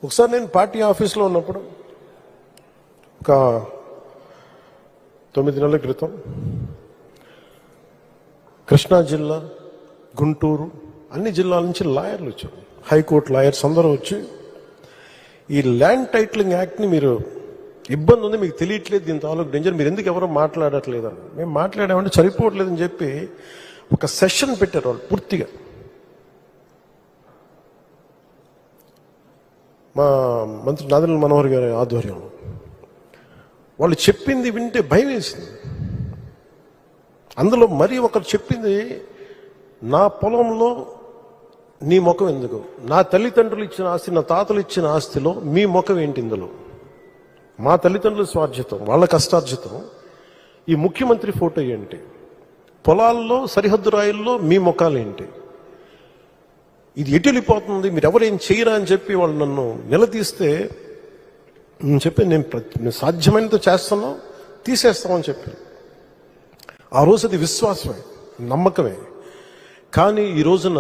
ఒకసారి నేను పార్టీ ఆఫీస్లో ఉన్నప్పుడు ఒక 9 నెలల క్రితం కృష్ణా జిల్లా, గుంటూరు అన్ని జిల్లాల నుంచి లాయర్లు వచ్చారు. హైకోర్టు లాయర్స్ అందరూ వచ్చి ఈ ల్యాండ్ టైటిలింగ్ యాక్ట్ని మీరు ఇబ్బంది ఉంది, మీకు తెలియట్లేదు, దీని తాలూకు డేంజర్, మీరు ఎందుకు ఎవరో మాట్లాడట్లేదని. మేము మాట్లాడామంటే సరిపోవట్లేదని చెప్పి ఒక సెషన్ పెట్టారు వాళ్ళు పూర్తిగా. మా మంత్రి నాదెండ్ల మనోహర్ గారి ఆధ్వర్యంలో వాళ్ళు చెప్పింది వింటే భయం వేసింది. అందులో మరీ ఒకరు చెప్పింది, నా పొలంలో నీ ముఖం ఎందుకు, నా తల్లిదండ్రులు ఇచ్చిన ఆస్తి, నా తాతలు ఇచ్చిన ఆస్తిలో మీ ముఖం ఏంటి, ఇందులో మా తల్లిదండ్రుల స్వార్జితం, వాళ్ళ కష్టార్జితం, ఈ ముఖ్యమంత్రి ఫోటో ఏంటి, పొలాల్లో సరిహద్దు రాయిల్లో మీ ముఖాలు ఏంటి, ఇది ఎటు వెళ్ళిపోతుంది, మీరు ఎవరేం చేయరా అని చెప్పి వాళ్ళు నన్ను నిలదీస్తే నేను చెప్పి నేను సాధ్యమైనంత చేస్తాను, తీసేస్తామని చెప్పి. ఆ రోజు అది విశ్వాసమే, నమ్మకమే. కానీ ఈ రోజున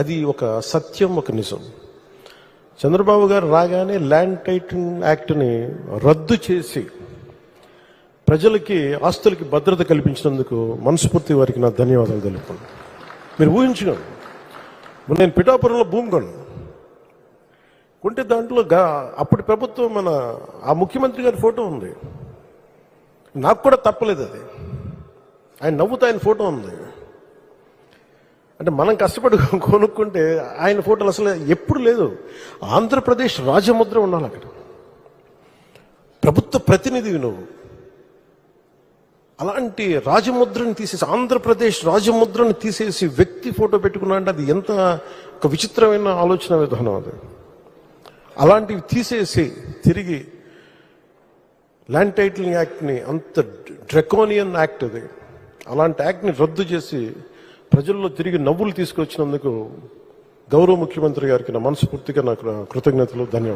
అది ఒక సత్యం, ఒక నిజం. చంద్రబాబు గారు రాగానే ల్యాండ్ టైటిలింగ్ యాక్ట్ని రద్దు చేసి ప్రజలకి ఆస్తులకి భద్రత కల్పించినందుకు మనస్ఫూర్తి వారికి నా ధన్యవాదాలు తెలుపుతున్నాను. మీరు ఊహించుకోండి, నేను పిఠాపురంలో భూమి కొన్నాను, కొంటే దాంట్లో అప్పటి ప్రభుత్వం మన ఆ ముఖ్యమంత్రి గారి ఫోటో ఉంది. నాకు కూడా తప్పలేదు అది, ఆయన నవ్వుతూ ఆయన ఫోటో ఉంది. అంటే మనం కష్టపడి కొనుక్కుంటే ఆయన ఫోటోలు అసలు ఎప్పుడు లేదు. ఆంధ్రప్రదేశ్ రాజముద్ర ఉండాలి అక్కడ, ప్రభుత్వ ప్రతినిధివి నువ్వు. అలాంటి రాజముద్రని తీసేసి, ఆంధ్రప్రదేశ్ రాజముద్రని తీసేసి వ్యక్తి ఫోటో పెట్టుకున్నా అంటే అది ఎంత ఒక విచిత్రమైన ఆలోచన విధానం అది. అలాంటివి తీసేసి తిరిగి ల్యాండ్ టైటిలింగ్ యాక్ట్ని, అంత డ్రకోనియన్ యాక్ట్ అది, అలాంటి యాక్ట్ని రద్దు చేసి ప్రజల్లో తిరిగి నవ్వులు తీసుకొచ్చినందుకు గౌరవ ముఖ్యమంత్రి గారికి నా మనస్ఫూర్తిగా నాకు కృతజ్ఞతలు, ధన్యవాదాలు.